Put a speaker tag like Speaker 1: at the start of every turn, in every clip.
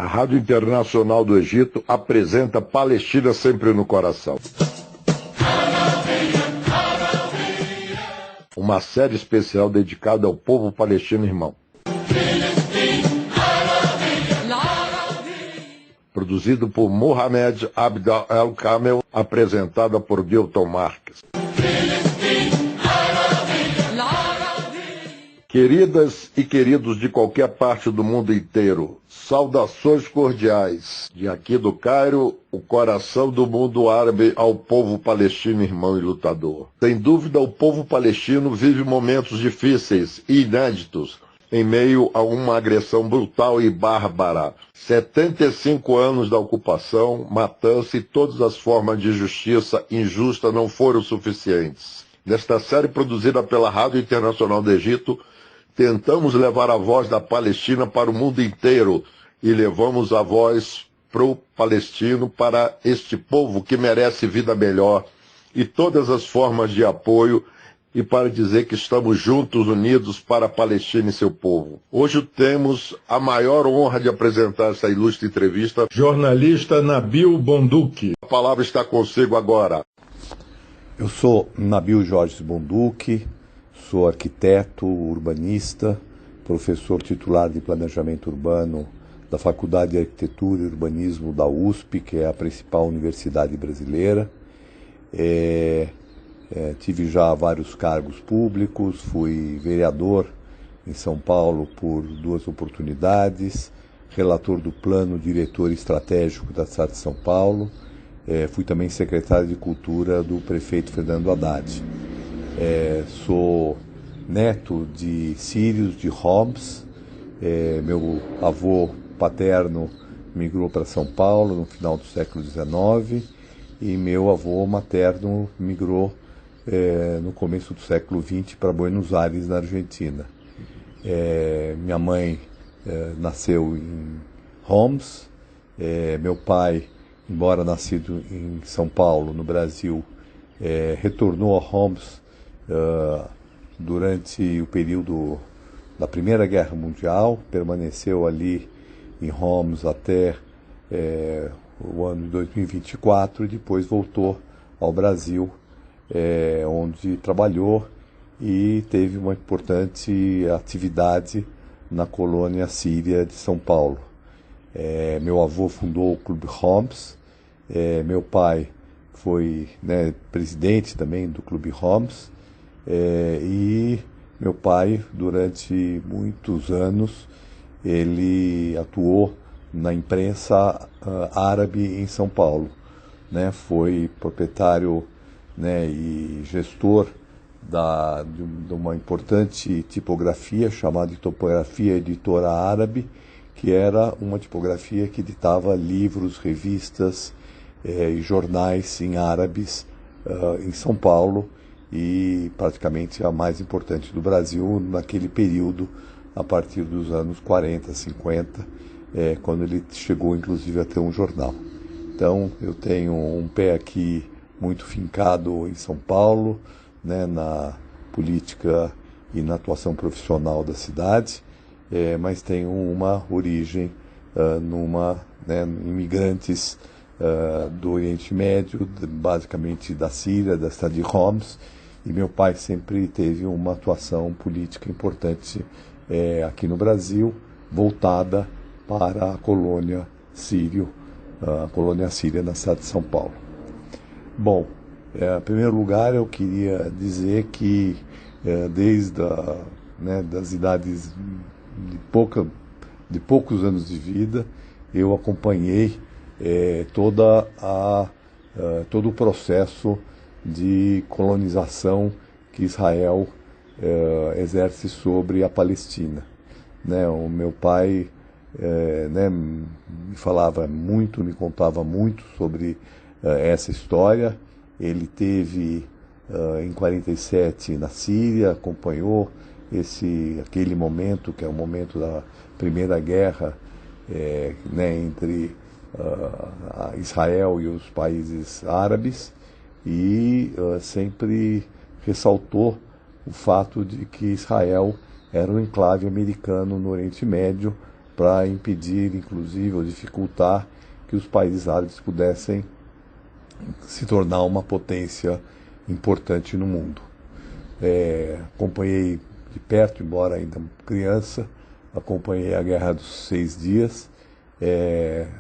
Speaker 1: A Rádio Internacional do Egito apresenta Palestina Sempre no Coração. Uma série especial dedicada ao povo palestino irmão. Produzido por Mohamed Abd El-Kamel, apresentada por Dilton Marques. Queridas e queridos de qualquer parte do mundo inteiro, saudações cordiais de aqui do Cairo, o coração do mundo árabe, ao povo palestino irmão e lutador. Sem dúvida, o povo palestino vive momentos difíceis e inéditos em meio a uma agressão brutal e bárbara. 75 anos da ocupação, matança e todas as formas de justiça injusta não foram suficientes. Nesta série produzida pela Rádio Internacional do Egito, tentamos levar a voz da Palestina para o mundo inteiro e levamos a voz para o palestino, para este povo que merece vida melhor e todas as formas de apoio, e para dizer que estamos juntos, unidos para a Palestina e seu povo. Hoje temos a maior honra de apresentar essa ilustre entrevista. Jornalista Nabil Bonduki. A palavra está consigo agora.
Speaker 2: Eu sou Nabil Jorge Bonduki, sou arquiteto, urbanista, professor titular de planejamento urbano da Faculdade de Arquitetura e Urbanismo da USP, que é a principal universidade brasileira. Tive já vários cargos públicos, fui vereador em São Paulo por 2 oportunidades, relator do Plano Diretor Estratégico da cidade de São Paulo, fui também secretário de Cultura do prefeito Fernando Haddad. Sou neto de sírios de Homs. Meu avô paterno migrou para São Paulo no final do século XIX e meu avô materno migrou no começo do século XX para Buenos Aires, na Argentina. Minha mãe nasceu em Homs. Meu pai, embora nascido em São Paulo, no Brasil, retornou a Homs durante o período da Primeira Guerra Mundial, permaneceu ali em Homs até o ano de 2024 e depois voltou ao Brasil, onde trabalhou e teve uma importante atividade na colônia síria de São Paulo. Meu avô fundou o Clube Homs, meu pai foi presidente também do Clube Homs, e meu pai, durante muitos anos, ele atuou na imprensa árabe em São Paulo. Foi proprietário e gestor de uma importante tipografia chamada Tipografia Editora Árabe, que era uma tipografia que editava livros, revistas e jornais em árabes em São Paulo, e praticamente a mais importante do Brasil naquele período, a partir dos anos 40, 50, quando ele chegou inclusive a ter um jornal. Então eu tenho um pé aqui muito fincado em São Paulo, na política e na atuação profissional da cidade, mas tenho uma origem imigrantes do Oriente Médio, basicamente da Síria, da cidade de Homs, e meu pai sempre teve uma atuação política importante aqui no Brasil, voltada para a colônia síria na cidade de São Paulo. Bom, em primeiro lugar eu queria dizer que desde das idades de poucos anos de vida, eu acompanhei todo o processo de colonização que Israel exerce sobre a Palestina. O meu pai me contava muito sobre essa história. Ele teve em 47 na Síria, acompanhou aquele momento, que é o momento da Primeira Guerra entre Israel e os países árabes, e sempre ressaltou o fato de que Israel era um enclave americano no Oriente Médio, para impedir, inclusive, ou dificultar que os países árabes pudessem se tornar uma potência importante no mundo. Acompanhei de perto, embora ainda criança, acompanhei a Guerra dos 6 Dias,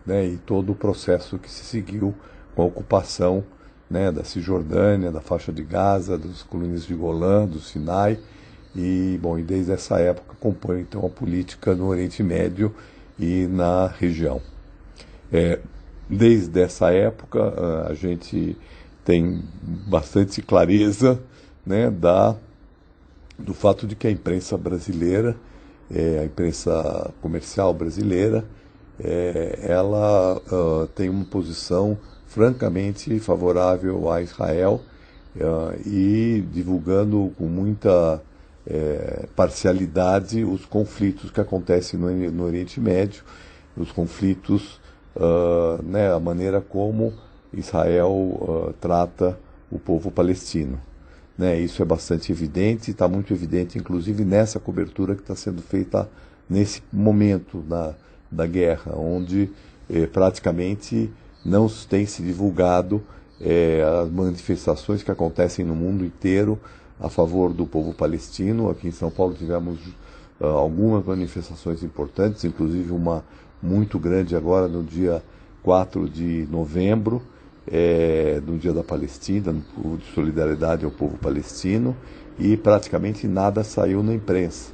Speaker 2: né, e todo o processo que se seguiu com a ocupação, né, da Cisjordânia, da faixa de Gaza, das colinas de Golã, do Sinai, e desde essa época acompanho então a política no Oriente Médio e na região. Desde essa época a gente tem bastante clareza, né, do fato de que a imprensa brasileira, a imprensa comercial brasileira, ela tem uma posição francamente favorável a Israel e divulgando com muita parcialidade os conflitos que acontecem no Oriente Médio, os conflitos, né, a maneira como Israel trata o povo palestino. Né, isso é bastante evidente, está muito evidente, inclusive nessa cobertura que está sendo feita nesse momento da guerra, onde praticamente não tem se divulgado as manifestações que acontecem no mundo inteiro a favor do povo palestino. Aqui em São Paulo tivemos algumas manifestações importantes, inclusive uma muito grande agora no dia 4 de novembro, no Dia da Palestina, de solidariedade ao povo palestino, e praticamente nada saiu na imprensa.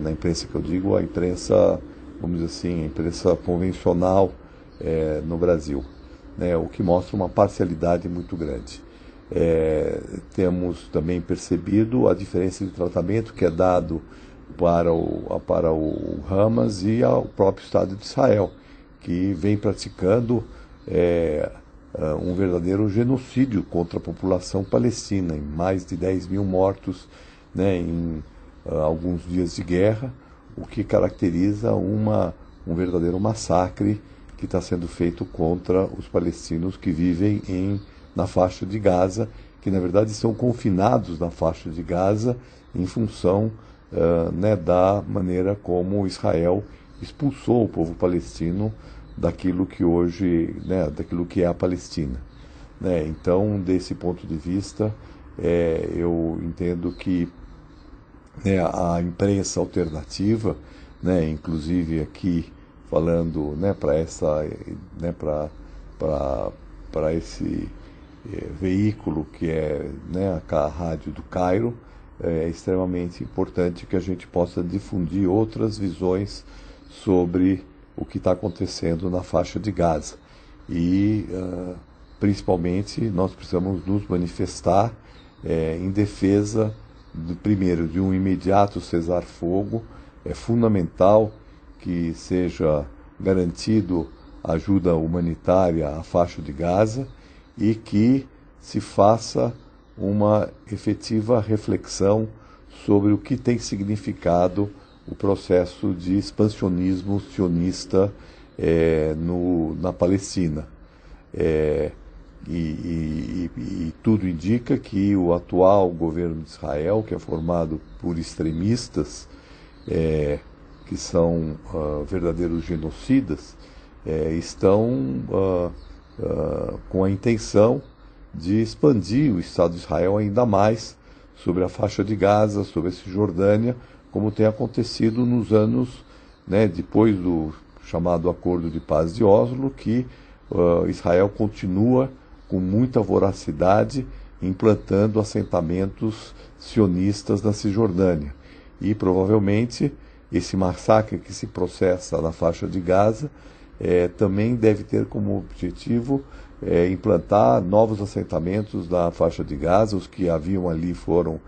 Speaker 2: Na imprensa que eu digo, a imprensa, vamos dizer assim, a imprensa convencional no Brasil, né, o que mostra uma parcialidade muito grande. Temos também percebido a diferença de tratamento que é dado para o Hamas e ao próprio Estado de Israel, que vem praticando um verdadeiro genocídio contra a população palestina, em mais de 10 mil mortos, né, em alguns dias de guerra, o que caracteriza um verdadeiro massacre que está sendo feito contra os palestinos que vivem na faixa de Gaza, que na verdade são confinados na faixa de Gaza em função né, da maneira como Israel expulsou o povo palestino daquilo que hoje, né, daquilo que é a Palestina. Né? Então, desse ponto de vista, eu entendo que, né, a imprensa alternativa, né, inclusive aqui falando, né, para essa, né, para esse veículo que é, né, a Rádio do Cairo, é extremamente importante que a gente possa difundir outras visões sobre o que está acontecendo na faixa de Gaza. E, principalmente, nós precisamos nos manifestar em defesa, primeiro, de um imediato cessar-fogo. É fundamental que seja garantido ajuda humanitária à faixa de Gaza e que se faça uma efetiva reflexão sobre o que tem significado o processo de expansionismo sionista na Palestina. E tudo indica que o atual governo de Israel, que é formado por extremistas, que são verdadeiros genocidas, estão com a intenção de expandir o Estado de Israel ainda mais sobre a faixa de Gaza, sobre a Cisjordânia, como tem acontecido nos anos, né, depois do chamado Acordo de Paz de Oslo, que Israel continua com muita voracidade implantando assentamentos sionistas na Cisjordânia. E provavelmente esse massacre que se processa na faixa de Gaza também deve ter como objetivo implantar novos assentamentos na faixa de Gaza. Os que haviam ali foram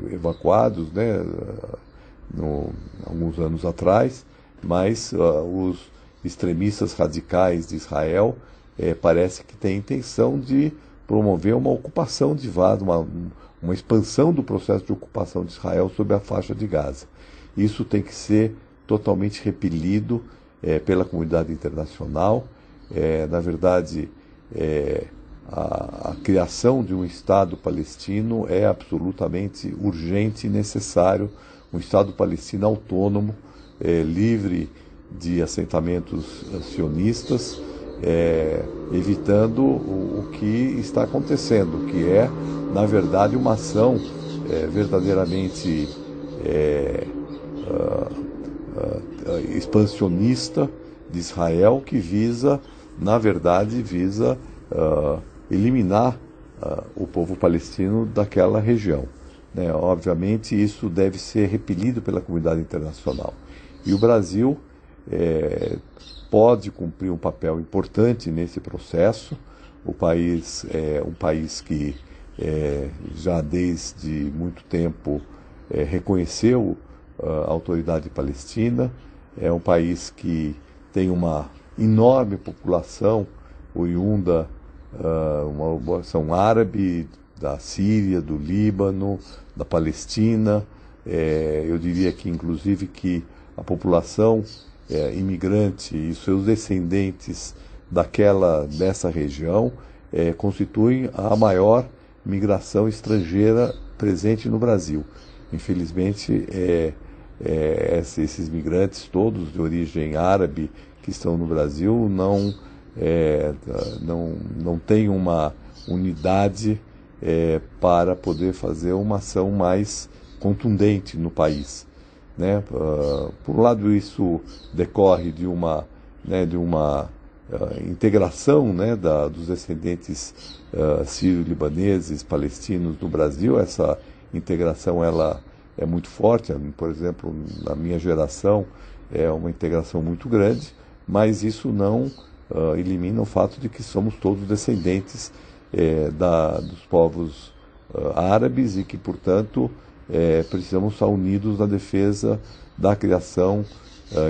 Speaker 2: evacuados, né, alguns anos atrás, mas os extremistas radicais de Israel parece que têm intenção de promover uma ocupação de Gaza, uma expansão do processo de ocupação de Israel sobre a faixa de Gaza. Isso tem que ser totalmente repelido pela comunidade internacional. Na verdade, a criação de um Estado palestino é absolutamente urgente e necessário um Estado palestino autônomo, livre de assentamentos sionistas, evitando o que está acontecendo, que é, na verdade, uma ação verdadeiramente expansionista de Israel, que visa, na verdade, eliminar o povo palestino daquela região. Né? Obviamente, isso deve ser repelido pela comunidade internacional. E o Brasil pode cumprir um papel importante nesse processo. O país é um país que já desde muito tempo reconheceu a autoridade palestina, é um país que tem uma enorme população oriunda, uma população árabe, da Síria, do Líbano, da Palestina. Eu diria que, inclusive, que a população imigrante e seus descendentes dessa região constituem a maior migração estrangeira presente no Brasil. Infelizmente, esses migrantes todos de origem árabe que estão no Brasil não têm uma unidade para poder fazer uma ação mais contundente no país. Né? Por um lado, isso decorre de uma integração, né, dos descendentes sírio-libaneses, palestinos no Brasil. Essa integração ela é muito forte. Por exemplo, na minha geração é uma integração muito grande, mas isso não elimina o fato de que somos todos descendentes dos povos árabes e que, portanto, precisamos estar unidos na defesa da criação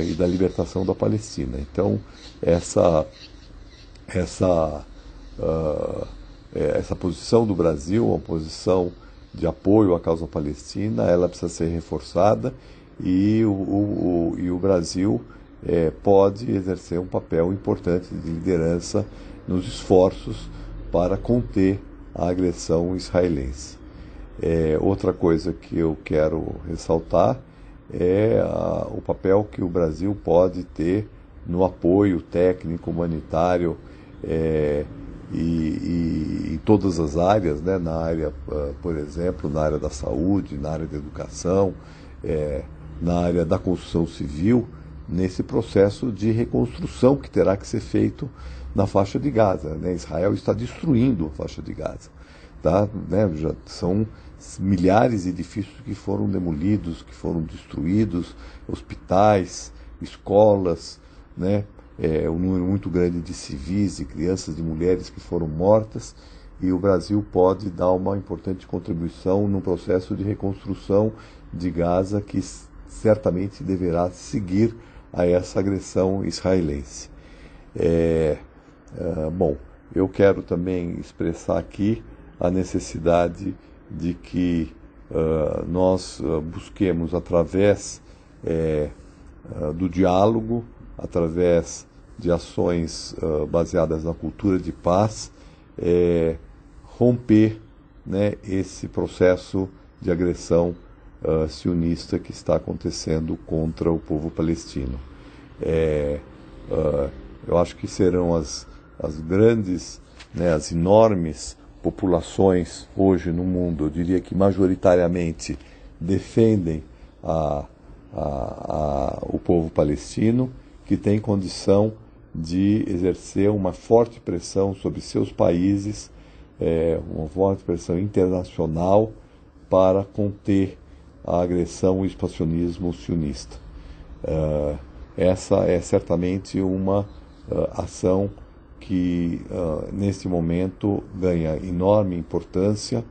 Speaker 2: e da libertação da Palestina. Então, essa posição do Brasil, uma posição de apoio à causa palestina, ela precisa ser reforçada e o Brasil pode exercer um papel importante de liderança nos esforços para conter a agressão israelense. Outra coisa que eu quero ressaltar é o papel que o Brasil pode ter no apoio técnico, humanitário e em todas as áreas, né? Na área, por exemplo, na área da saúde, na área da educação, na área da construção civil, nesse processo de reconstrução que terá que ser feito na faixa de Gaza. Né? Israel está destruindo a faixa de Gaza. Tá? Né? Já são milhares de edifícios que foram demolidos, que foram destruídos, hospitais, escolas, né? Um número muito grande de civis, de crianças, de mulheres que foram mortas, e o Brasil pode dar uma importante contribuição no processo de reconstrução de Gaza, que certamente deverá seguir a essa agressão israelense. Bom, eu quero também expressar aqui a necessidade de que nós busquemos, através do diálogo, através de ações baseadas na cultura de paz, romper, né, esse processo de agressão sionista que está acontecendo contra o povo palestino. Eu acho que serão as grandes, né, as enormes populações hoje no mundo, eu diria que majoritariamente defendem o povo palestino, que tem condição de exercer uma forte pressão sobre seus países, uma forte pressão internacional para conter a agressão e o expansionismo sionista. Essa é certamente uma ação que, nesse momento, ganha enorme importância,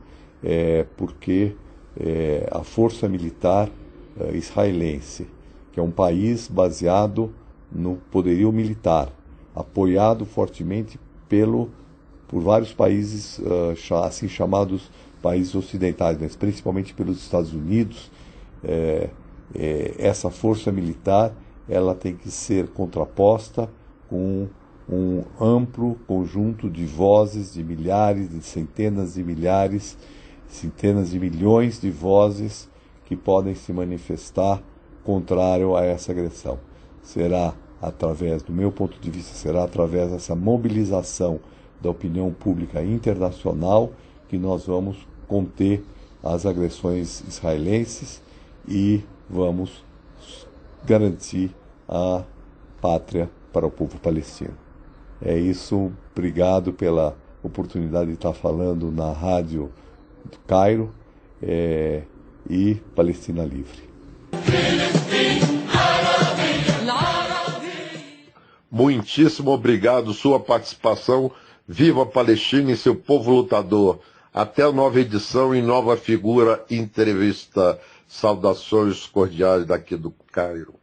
Speaker 2: porque a força militar israelense, que é um país baseado no poderio militar, apoiado fortemente por vários países, assim chamados países ocidentais, mas principalmente pelos Estados Unidos. Essa força militar ela tem que ser contraposta com um amplo conjunto de vozes, de milhares, de centenas de milhares, centenas de milhões de vozes que podem se manifestar contrário a essa agressão. Será através, do meu ponto de vista, será através dessa mobilização da opinião pública internacional que nós vamos conter as agressões israelenses e vamos garantir a pátria para o povo palestino. É isso, obrigado pela oportunidade de estar falando na rádio do Cairo e Palestina Livre.
Speaker 1: Muitíssimo obrigado, sua participação. Viva a Palestina e seu povo lutador. Até a nova edição e nova figura entrevista. Saudações cordiais daqui do Cairo.